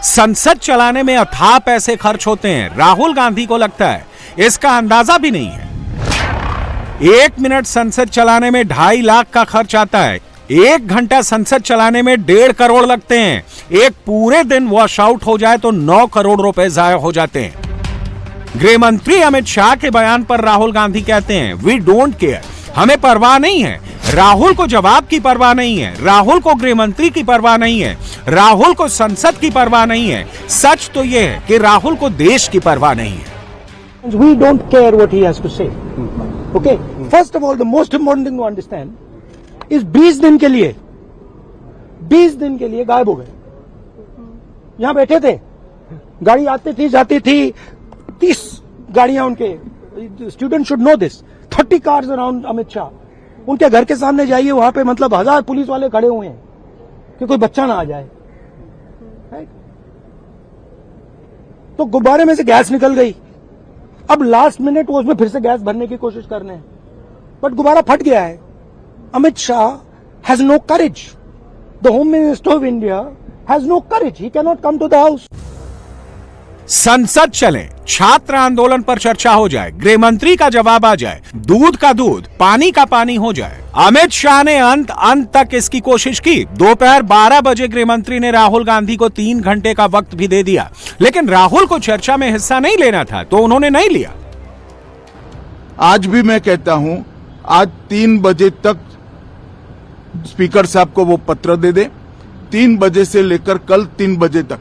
संसद चलाने में अथाह पैसे खर्च होते हैं, राहुल गांधी को लगता है इसका अंदाजा भी नहीं है। 1 मिनट संसद चलाने में 2.5 लाख का खर्च आता है। 1 घंटा संसद चलाने में 1.5 करोड़ लगते हैं। एक पूरे दिन वॉश आउट हो जाए तो 9 करोड़ रुपए जाया हो जाते हैं। गृह मंत्री अमित शाह के बयान पर राहुल गांधी कहते हैं, वी डोंट केयर, हमें परवाह नहीं है। राहुल को जवाब की परवाह नहीं है, राहुल को गृह मंत्री की परवाह नहीं है, राहुल को संसद की परवाह नहीं है। सच तो यह है कि राहुल को देश की परवाह नहीं है। We don't care what he has to say. Okay? First of all, the most important thing to understand is 20 दिन के लिए गायब हो गए। यहां बैठे थे, गाड़ी आती थी जाती थी, 30 गाड़ियां उनके, student should know this, 30 cars around Amit Shah. उनके घर के सामने जाइए, वहां पे मतलब 1000 पुलिस वाले खड़े हुए हैं कि कोई बच्चा ना आ जाए। तो गुब्बारे में से गैस निकल गई, अब लास्ट मिनट वो उसमें फिर से गैस भरने की कोशिश कर रहे हैं, बट गुब्बारा फट गया है। Amit Shah has no courage, the home minister of India has no courage, he can not come to the house. संसद चले, छात्र आंदोलन पर चर्चा हो जाए, गृह मंत्री का जवाब आ जाए, दूध का दूध, पानी का पानी हो जाए। अमित शाह ने अंत तक इसकी कोशिश की। दोपहर 12 बजे गृह मंत्री ने राहुल गांधी को 3 घंटे का वक्त भी दे दिया, लेकिन राहुल को चर्चा में हिस्सा नहीं लेना था तो उन्होंने नहीं लिया। आज भी मैं कहता हूं, आज 3 बजे तक स्पीकर साहब को वो पत्र दे दे। 3 बजे से लेकर कल 3 बजे तक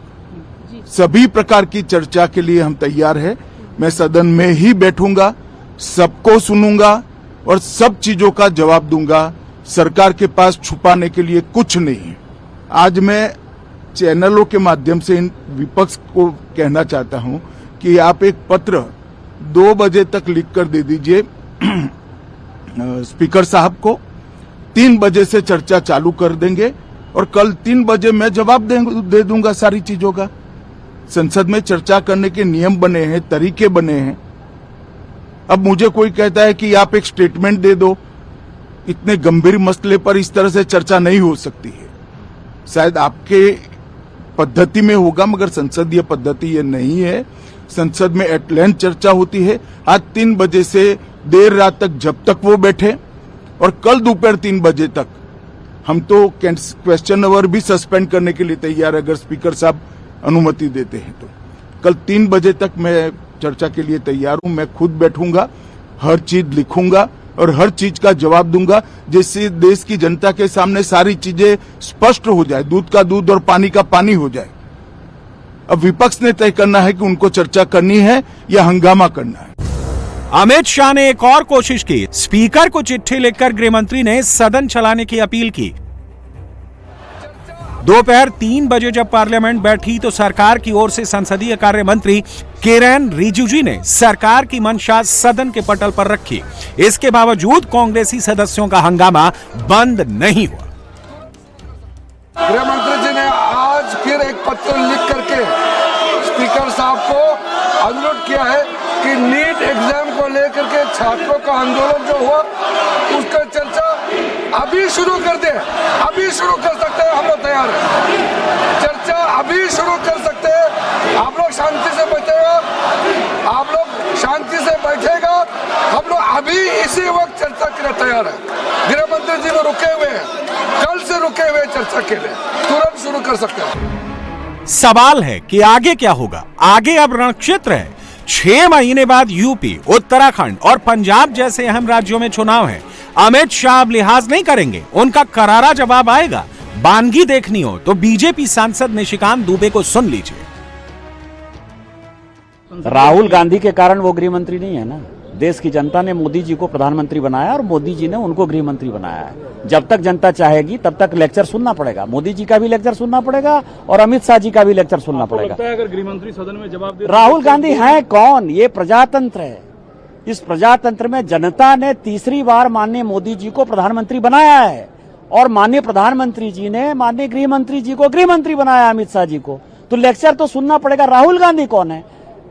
सभी प्रकार की चर्चा के लिए हम तैयार हैं। मैं सदन में ही बैठूंगा, सबको सुनूंगा और सब चीजों का जवाब दूंगा। सरकार के पास छुपाने के लिए कुछ नहीं है। आज मैं चैनलों के माध्यम से इन विपक्ष को कहना चाहता हूं कि आप एक पत्र 2 बजे तक लिखकर दे दीजिए स्पीकर साहब को। 3 बजे से चर्चा चालू कर देंगे और कल 3 बजे मैं जवाब दे दूंगा सारी चीजों का। संसद में चर्चा करने के नियम बने हैं, तरीके बने हैं। अब मुझे कोई कहता है कि आप एक स्टेटमेंट दे दो, इतने गंभीर मसले पर इस तरह से चर्चा नहीं हो सकती है। शायद आपके पद्धति में होगा, मगर संसदीय पद्धति ये नहीं है। संसद में एट लेंथ चर्चा होती है। आज 3 बजे से देर रात तक, जब तक वो बैठे, और कल दोपहर 3 बजे तक हम तो क्वेश्चन आवर भी सस्पेंड करने के लिए तैयार है, अगर स्पीकर साहब अनुमति देते हैं तो। कल 3 बजे तक मैं चर्चा के लिए तैयार हूं। मैं खुद बैठूंगा, हर चीज लिखूंगा और हर चीज का जवाब दूंगा, जिससे देश की जनता के सामने सारी चीजें स्पष्ट हो जाए, दूध का दूध और पानी का पानी हो जाए। अब विपक्ष ने तय करना है कि उनको चर्चा करनी है या हंगामा करना है। अमित शाह ने एक और कोशिश की। स्पीकर को चिट्ठी लिखकर गृह मंत्री ने सदन चलाने की अपील की। दोपहर 3 बजे जब पार्लियामेंट बैठी तो सरकार की ओर से संसदीय कार्य मंत्री किरेन रिजिजू ने सरकार की मंशा सदन के पटल पर रखी। इसके बावजूद कांग्रेसी सदस्यों का हंगामा बंद नहीं हुआ। गृह मंत्री जी ने आज फिर एक पत्र लिख करके स्पीकर साहब को अनुरोध किया है कि नीट एग्जाम को लेकर के छात्रों का आंदोलन जो हुआ उसका चर्चा अभी शुरू कर दे। अभी शुरू कर सकते हैं, हम लोग तैयार हैं। चर्चा अभी शुरू कर सकते हैं। आप लोग शांति से बैठेगा, आप लोग शांति से बैठेगा, हम लोग अभी इसी वक्त चर्चा के लिए तैयार है। गृह मंत्री जी लोग रुके हुए हैं, कल से रुके हुए चर्चा के लिए, तुरंत शुरू कर सकते हैं। सवाल है कि आगे क्या होगा। आगे अब रणक्षेत्र है। 6 महीने बाद यूपी, उत्तराखंड और पंजाब जैसे अहम राज्यों में चुनाव है। अमित शाह अब लिहाज नहीं करेंगे, उनका करारा जवाब आएगा। बानगी देखनी हो तो बीजेपी सांसद निशिकांत दुबे को सुन लीजिए। राहुल गांधी के कारण वो गृह मंत्री नहीं है ना। देश की जनता ने मोदी जी को प्रधानमंत्री बनाया और मोदी जी ने उनको गृह मंत्री बनाया है। जब तक जनता चाहेगी तब तक लेक्चर सुनना पड़ेगा। मोदी जी का भी लेक्चर सुनना पड़ेगा और अमित शाह जी का भी लेक्चर सुनना पड़ेगा। अगर गृह मंत्री सदन में जवाब दे, राहुल गांधी हैं कौन? ये प्रजातंत्र है। इस प्रजातंत्र में जनता ने तीसरी बार माननीय मोदी जी को प्रधानमंत्री बनाया है और माननीय प्रधानमंत्री जी ने माननीय गृह मंत्री जी को गृह मंत्री बनाया, अमित शाह जी को। तो लेक्चर तो सुनना पड़ेगा। राहुल गांधी कौन है?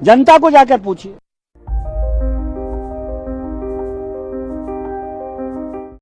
जनता को जाकर पूछिए।